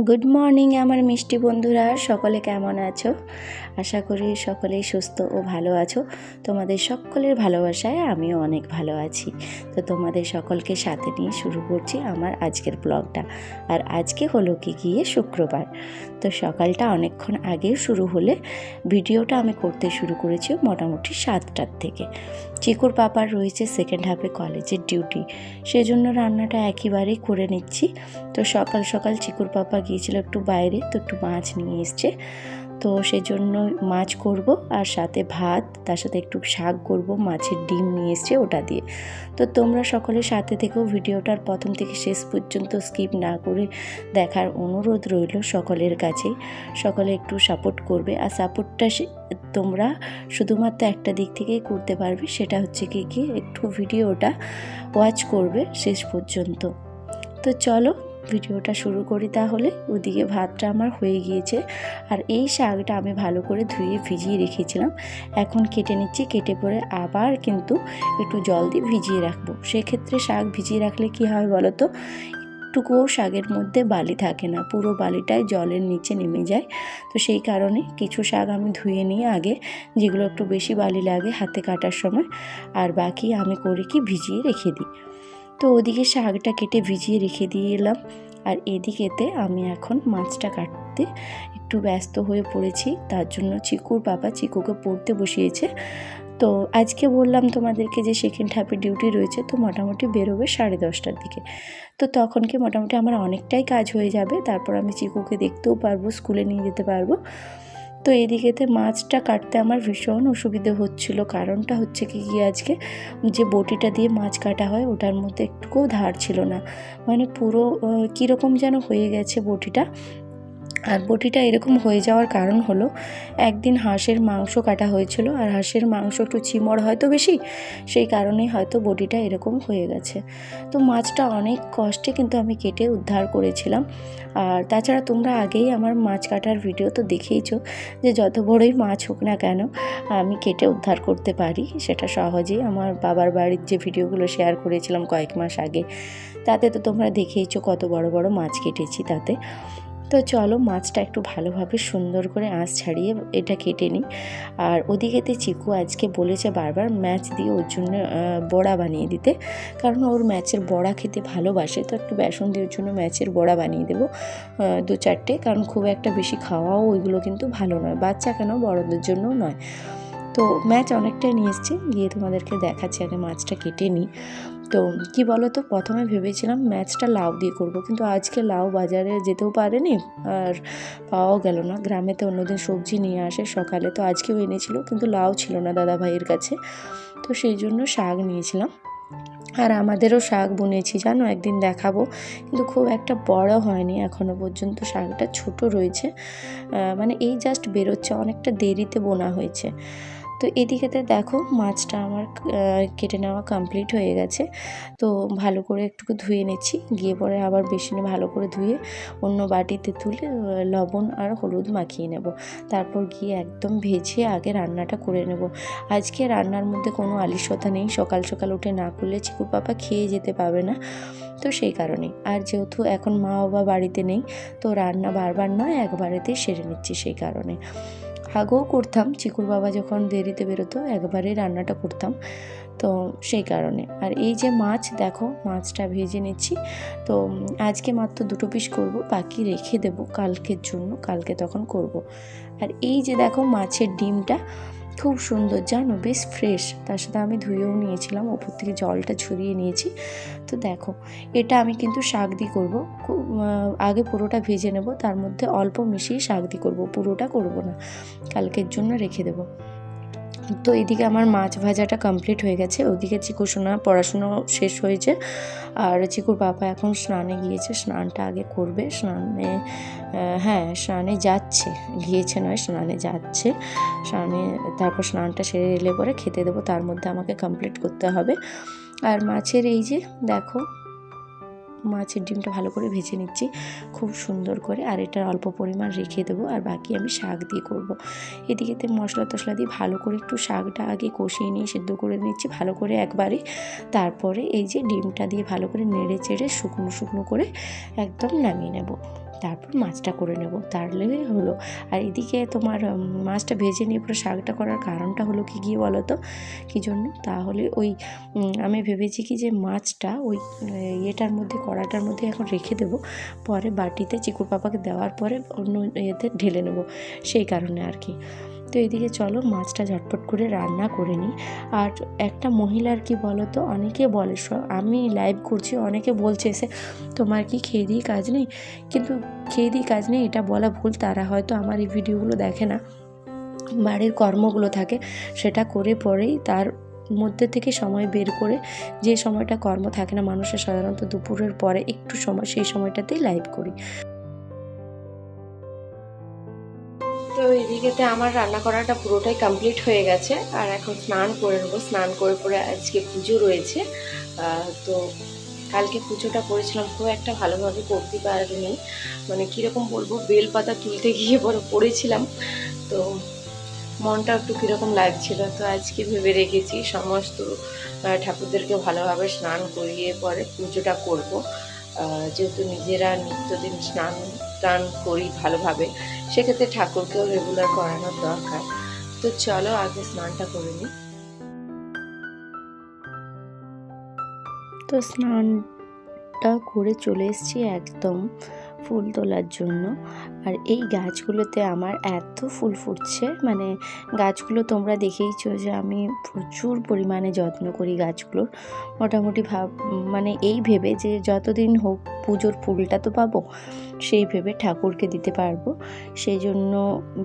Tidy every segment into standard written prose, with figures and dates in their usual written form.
Good morning আমার মিষ্টি বন্ধুরা, সকলে কেমন আছো? আশা করি সকলেই সুস্থ ও ভালো আছো। তোমাদের সকলের ভালোবাসায় আমিও অনেক ভালো আছি। তো তোমাদের সকলকে সাথে নিয়ে শুরু করছি আমার আজকের ব্লগটা। আর আজকে হলো গিয়ে শুক্রবার। তো সকালটা অনেকক্ষণ আগেই শুরু হলে ভিডিওটা আমি করতে শুরু করেছি মোটামুটি 7টার থেকে। চিকুর পাপার রয়েছে সেকেন্ড হাফে কলেজের ডিউটি, সেজন্য রান্নাটা একেবারেই করে নিচ্ছি। তো সকাল সকাল চিকুর পাপা গিয়েছিল একটু বাইরে, তো একটু মাছ নিয়ে এসছে, তো সেজন্য মাছ করব আর সাথে ভাত, তার সাথে একটু শাক করব, মাছের ডিম নিয়ে এসছে ওটা দিয়ে। তো তোমরা সকলের সাথে থেকেও ভিডিওটার প্রথম থেকে শেষ পর্যন্ত স্কিপ না করে দেখার অনুরোধ রইল সকলের কাছে। সকলে একটু সাপোর্ট করবে, আর সাপোর্টটা তোমরা শুধুমাত্র একটা দিক থেকেই করতে পারবে, সেটা হচ্ছে কি একটু ভিডিওটা ওয়াচ করবে শেষ পর্যন্ত। তো চলো ভিডিওটা শুরু করি তাহলে। ওদিকে ভাতটা আমার হয়ে গিয়েছে, আর এই শাকটা আমি ভালো করে ধুয়ে ভিজিয়ে রেখেছিলাম, এখন কেটে নিচ্ছি। কেটে পরে আবার কিন্তু একটু জল দিয়ে ভিজিয়ে রাখবো। সেক্ষেত্রে শাক ভিজিয়ে রাখলে কি হয় বলো তো, একটুকুও শাকের মধ্যে বালি থাকে না, পুরো বালিটাই জলের নিচে নেমে যায়। তো সেই কারণে কিছু শাক আমি ধুয়ে নিয়ে আগে, যেগুলো একটু বেশি বালি লাগে হাতে কাটার সময়, আর বাকি আমি করি কি ভিজিয়ে রেখে দিই। তো ওদিকে শাকটা কেটে ভিজিয়ে রেখে দিয়ে এলাম, আর এদিকেতে আমি এখন মাছটা কাটতে একটু ব্যস্ত হয়ে পড়েছি। তার জন্য চিকুর বাবা চিকুকে পড়তে বসিয়েছে। তো আজকে বললাম তোমাদেরকে যে সেকেন্ড হাফে ডিউটি রয়েছে, তো মোটামুটি বেরোবে 10:30টার দিকে। তো তখন কি মোটামুটি আমার অনেকটাই কাজ হয়ে যাবে, তারপর আমি চিকুকে দেখতেও পারবো, স্কুলে নিয়ে যেতে পারবো। তো এদিকেতে মাছটা কাটতে আমার ভীষণ অসুবিধে হচ্ছিল। কারণটা হচ্ছে কি আজকে যে বটিটা দিয়ে মাছ কাটা হয় ওটার মধ্যে একটুকুও ধার ছিল না, মানে পুরো কীরকম যেন হয়ে গেছে বটিটা। আর বটিটা এরকম হয়ে যাওয়ার কারণ হলো, একদিন হাঁসের মাংস কাটা হয়েছিল, আর হাঁসের মাংস একটু চিমড় হয়তো বেশি, সেই কারণেই হয়তো বটিটা এরকম হয়ে গেছে। তো মাছটা অনেক কষ্টে কিন্তু আমি কেটে উদ্ধার করেছিলাম। আর তাছাড়া তোমরা আগেই আমার মাছ কাটার ভিডিও তো দেখেইছো, যে যত বড়ই মাছ হোক না কেন আমি কেটে উদ্ধার করতে পারি, সেটা সহজেই। আমার বাবার বাড়ির যে ভিডিওগুলো শেয়ার করেছিলাম কয়েক মাস আগে, তাতে তো তোমরা দেখেইছো কত বড় বড় মাছ কেটেছি তাতে। তো চলো মাছটা একটু ভালোভাবে সুন্দর করে আঁশ ছাড়িয়ে এটা কেটে নিই। আর ওদিকেতে চিকু আজকে বলেছে বারবার ম্যাচ দিয়ে ওর জন্য বড়া বানিয়ে দিতে, কারণ ওর ম্যাচের বড়া খেতে ভালোবাসে। তো একটু বেসন দিয়ে ওর জন্য ম্যাচের বড়া বানিয়ে দেবো 2-4টে, কারণ খুব একটা বেশি খাওয়াও ওইগুলো কিন্তু ভালো নয়, বাচ্চা কেন বড়দের জন্যও নয়। তো ম্যাচ অনেকটাই নিয়ে এসেছি, গিয়ে তোমাদেরকে দেখাচ্ছি। আগে মাছটা কেটে নিই। তো কি বলো তো, প্রথমে ভেবেছিলাম ম্যাচটা লাউ দিয়ে করব, কিন্তু আজকে লাউ বাজারে যেতেও পারেনি আর পাওয়াও গেল না। গ্রামেতে অন্যদিন সবজি নিয়ে আসে সকালে, তো আজকেও এনেছিল কিন্তু লাউ ছিল না দাদা ভাইয়ের কাছে, তো সেই জন্য শাক নিয়েছিলাম। আর আমাদেরও শাক বুনেছি জানো, একদিন দেখাবো, কিন্তু খুব একটা বড় হয়নি এখনও পর্যন্ত, শাকটা ছোট রয়েছে, মানে এই জাস্ট বেরোচ্ছে, অনেকটা দেরিতে বোনা হয়েছে। তো এদিকেতে দেখো মাছটা আমার কেটে নেওয়া কমপ্লিট হয়ে গেছে। তো ভালো করে একটু ধুয়ে নিচ্ছি, গিয়ে পরে আবার বেসিনে ভালো করে ধুয়ে অন্য বাটিতে তুলে লবণ আর হলুদ মাখিয়ে নেব, তারপর গিয়ে একদম ভেজে আগে রান্নাটা করে নেব। আজকে রান্নার মধ্যে কোনো আলিস্যতা নেই, সকাল সকাল উঠে না করলে চিকুর পাপা খেয়ে যেতে পারবে না, তো সেই কারণেই। আর যেহেতু এখন মা বাবা বাড়িতে নেই, তো রান্না বারবার নয় একবারেতেই সেরে নিচ্ছি, সেই কারণে। আগেও করতাম, চিকুর বাবা যখন দেরিতে বেরোতো একবারে রান্নাটা করতাম, তো সেই কারণে। আর এই যে মাছ দেখো, মাছটা ভেজে নিচ্ছি। তো আজকে মাত্র 2 পিস করব, বাকি রেখে দেব কালকের জন্য, কালকে তখন করব। আর এই যে দেখো মাছের ডিমটা খুব সুন্দর জানো, বেশ ফ্রেশ, তার সাথে আমি ধুয়েও নিয়েছিলাম, ওপর থেকে জলটা ঝরিয়ে নিয়েছি। তো দেখো এটা আমি কিন্তু শাক দিয়ে করবো, আগে পুরোটা ভেজে নেব, তার মধ্যে অল্প মিশিয়ে শাক দিয়ে করবো, পুরোটা করব না, কালকের জন্য রেখে দেবো। তো এদিকে আমার মাছ ভাজাটা কমপ্লিট হয়ে গেছে, ওদিকে চিকুর সোনা পড়াশুনো শেষ হয়েছে, আর চিকুর বাবা এখন স্নানে গিয়েছে, স্নানটা আগে করবে। স্নানে যাচ্ছে, গিয়েছে নয় স্নানে যাচ্ছে, তারপর স্নানটা সেরে এলে পরে খেতে দেবো, তার মধ্যে আমাকে কমপ্লিট করতে হবে। আর মাছের এই যে দেখো মাছের ডিমটা ভালো করে ভেজে নিচ্ছি খুব সুন্দর করে, আর এটা অল্প পরিমাণ রেখে দেবো, আর বাকি আমি শাক দিয়ে করব। এদিকেতে মশলা টশলা দিয়ে ভালো করে একটু শাকটা আগে কষিয়ে নিয়ে সেদ্ধ করে নিচ্ছি ভালো করে একবারে, তারপরে এই যে ডিমটা দিয়ে ভালো করে নেড়ে চেড়ে শুকনো শুকনো করে একদম নামিয়ে নেব। তারপর মাছটা করে নেব, তাহলে হলো। আর এদিকে তোমার মাছটা ভেজে নিয়ে পুরো শাকটা করার কারণটা হলো কি বলো তো কী জন্য? তাহলে ওই আমি ভেবেছি কি যে মাছটা ওই ইয়েটার মধ্যে, কড়াটার মধ্যে এখন রেখে দেবো, পরে বাটিতে চিকুর পাপাকে দেওয়ার পরে অন্য ইয়েতে ঢেলে নেবো, সেই কারণে আর কি। তো এদিকে চলো মাছটা ঝটপট করে রান্না করে নিই। আর একটা মহিলার কি বলো তো, অনেকে বলে, আমি লাইভ করছি, অনেকে বলছে এসে তোমার কি খেয়ে দিয়ে কাজ নেই, কিন্তু খেয়ে দিয়ে কাজ নেই এটা বলা ভুল। তারা হয়তো আমার এই ভিডিওগুলো দেখে না, বাড়ির কর্মগুলো থাকে, সেটা করে পরেই তার মধ্যে থেকে সময় বের করে, যে সময়টা কর্ম থাকে না মানুষের সাধারণত দুপুরের পরে একটু সময়, সেই সময়টাতেই লাইভ করি। তো এদিকেতে আমার রান্না করাটা পুরোটাই কমপ্লিট হয়ে গেছে, আর এখন স্নান করে নেবো। স্নান করে পরে আজকে পুজো রয়েছে, তো কালকে পুজোটা করেছিলাম, খুব একটা ভালোভাবে করতে পারিনি, মানে কীরকম বলবো, বেলপাতা তুলতে গিয়ে পড়েছিলাম, তো মনটা একটু কীরকম লাগছিল। তো আজকে ভেবে রেখেছি সমস্ত ঠাকুরদেরকে ভালোভাবে স্নান করিয়ে পরে পুজোটা করব, যেহেতু নিজেরা নিত্যদিন স্নান টান করি ভালোভাবে, সেক্ষেত্রে ঠাকুরকেও রেগুলার করানোর দরকার। তো চলো আগে স্নানটা করে নিই। তো স্নানটা করে চলে এসেছি একদম ফুল তোলার জন্য। আর এই গাছগুলোতে আমার এত ফুল ফুটছে, মানে গাছগুলো তোমরা দেখেইছো যে আমি প্রচুর পরিমাণে যত্ন করি গাছগুলোর, মোটামুটি মানে এই ভেবে যে যতদিন হোক পুজোর ফুলটা তো পাবো, সেই ভেবে ঠাকুরকে দিতে পারবো। সেই জন্য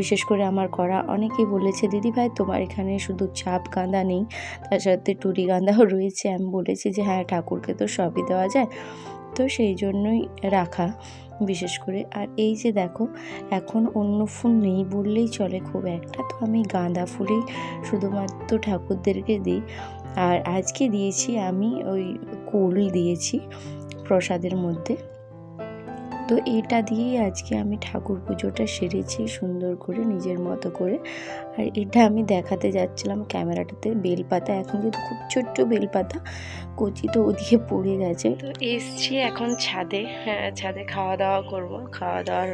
বিশেষ করে আমার করা, অনেকেই বলেছে দিদিভাই তোমার এখানে শুধু চাপ গাঁদা নেই, তার সাথে টুরি গাঁদাও রয়েছে। আমি বলেছি যে হ্যাঁ, ঠাকুরকে তো সবই দেওয়া যায়, তো সেই জন্যই রাখা বিশেষ করে। আর এই যে দেখো, এখন অন্য ফুল নেই বললেই চলে খুব একটা, তো আমি গাঁদা ফুলই শুধুমাত্র ঠাকুরদেরকে দিই। আর আজকে দিয়েছি আমি ওই কুল দিয়েছি প্রসাদের মধ্যে। তো এটা দিয়েই আজকে আমি ঠাকুর পুজোটা সেরেছি সুন্দর করে নিজের মতো করে। আর এটা আমি দেখাতে যাচ্ছিলাম ক্যামেরাটাতে, বেলপাতা, এখন যেহেতু খুব ছোট্ট বেলপাতা কচি, তো ওদিকে পড়ে গেছে। তো এসছি এখন ছাদে, হ্যাঁ ছাদে খাওয়া দাওয়া করব। খাওয়া দাওয়ার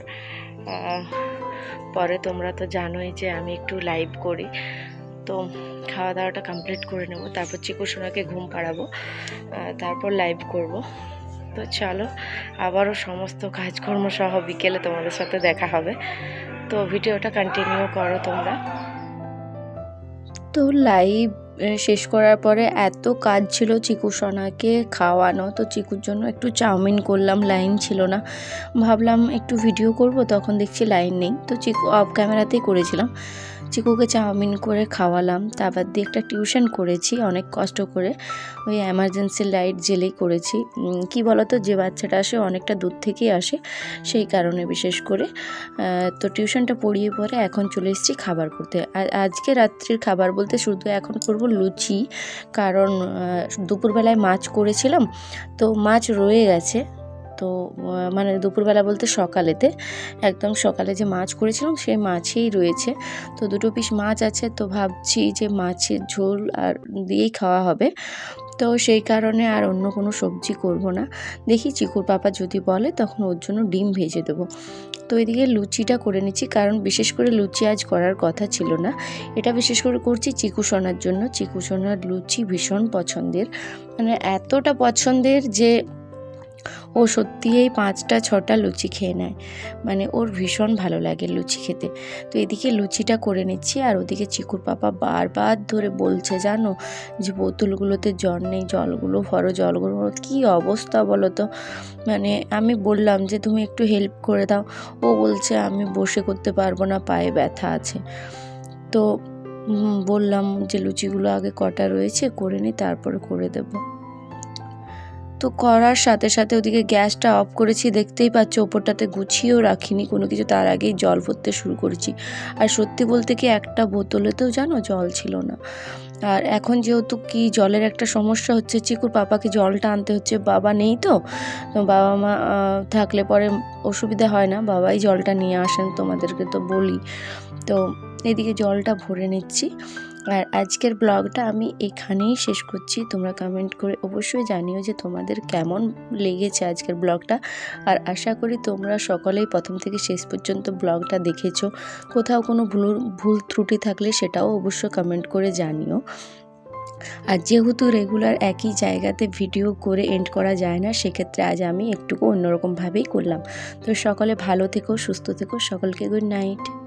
পরে তোমরা তো জানোই যে আমি একটু লাইভ করি, তো খাওয়া দাওয়াটা কমপ্লিট করে নেব, তারপর চিকু সোনাকে ঘুম পাড়াবো, তারপর লাইভ করব। তো চলো আবারও সমস্ত কাজকর্ম সহ বিকেলে তোমাদের সাথে দেখা হবে, তো ভিডিওটা কন্টিনিউ করো তোমরা। তো লাইভ শেষ করার পরে এত কাজ ছিল চিকু সোনাকে খাওয়ানো, তো চিকুর জন্য একটু চাউমিন করলাম, লাইন ছিল না, ভাবলাম একটু ভিডিও করব, তখন দেখছি লাইন নেই, তো চিকু অফ ক্যামেরাতেই করেছিলাম। চিকুকে চাউমিন করে খাওয়ালাম, তারপর দিয়ে একটা টিউশন করেছি অনেক কষ্ট করে, ওই এমার্জেন্সি লাইট জেলেই করেছি। কি বলতো, যে বাচ্চাটা আসে অনেকটা দূর থেকেই আসে, সেই কারণে বিশেষ করে। তো টিউশনটা পড়িয়ে পরে এখন চলে এসেছি খাবার করতে। আর আজকে রাত্রির খাবার বলতে শুধু এখন করব লুচি, কারণ দুপুরবেলায় মাছ করেছিলাম, তো মাছ রয়ে গেছে। তো মানে দুপুরবেলা বলতে সকালেতে, একদম সকালে যে মাছ করেছিলাম সেই মাছই রয়েছে, তো 2 পিস মাছ আছে, তো ভাবছি যে মাছের ঝোল আর দিয়েই খাওয়া হবে, তো সেই কারণে আর অন্য কোনো সবজি করব না। দেখি চিকুর পাপা যদি বলে তখন ওর জন্য ডিম ভেজে দেবো। তো এদিকে লুচিটা করে নিচ্ছি, কারণ বিশেষ করে লুচি আজ করার কথা ছিল না, এটা বিশেষ করে করছি চিকু সোনার জন্য। চিকু সোনার লুচি ভীষণ পছন্দের, মানে এতটা পছন্দের যে ও সত্যি এই 5টা 6টা লুচি খেয়ে নেয়, মানে ওর ভীষণ ভালো লাগে লুচি খেতে। তো এদিকে লুচিটা করে নিচ্ছি, আর ওদিকে চিকুর পাপা বারবার ধরে বলছে জানো যে বোতলগুলোতে জল নেই, জলগুলো ভরো, জলগুলো ভরো। কী অবস্থা বলো তো, মানে আমি বললাম যে তুমি একটু হেল্প করে দাও, ও বলছে আমি বসে করতে পারবো না, পায়ে ব্যথা আছে। তো বললাম যে লুচিগুলো আগে কটা রয়েছে করে নিই, তারপরে করে দেবো। তো করার সাথে সাথে ওদিকে গ্যাসটা অফ করেছি, দেখতেই পাচ্ছ ওপরটাতে গুছিয়েও রাখিনি কোনো কিছু, তার আগেই জল ভরতে শুরু করেছি। আর সত্যি বলতে কি একটা বোতলেতেও জানো জল ছিল না। আর এখন যেহেতু কি জলের একটা সমস্যা হচ্ছে, চিকুর পাপাকে জলটা আনতে হচ্ছে, বাবা নেই, তো বাবা মা থাকলে পরে অসুবিধা হয় না, বাবাই জলটা নিয়ে আসেন, তোমাদেরকে তো বলি। তো এদিকে জলটা ভরে নিচ্ছি। আর আজকের ব্লগটা আমি এখানেই শেষ করছি। তোমরা কমেন্ট করে অবশ্যই জানিও যে তোমাদের কেমন লেগেছে আজকের ব্লগটা। আর আশা করি তোমরা সকলেই প্রথম থেকে শেষ পর্যন্ত ব্লগটা দেখেছো। কোথাও কোনো ভুল ত্রুটি থাকলে সেটাও অবশ্যই কমেন্ট করে জানিও। আর যেহেতু রেগুলার একই জায়গাতে ভিডিও করে এন্ড করা যায় না, সেক্ষেত্রে আজ আমি একটু অন্যরকমভাবেই করলাম। তো সকলে ভালো থেকো, সুস্থ থেকো, সকলকে গুড নাইট।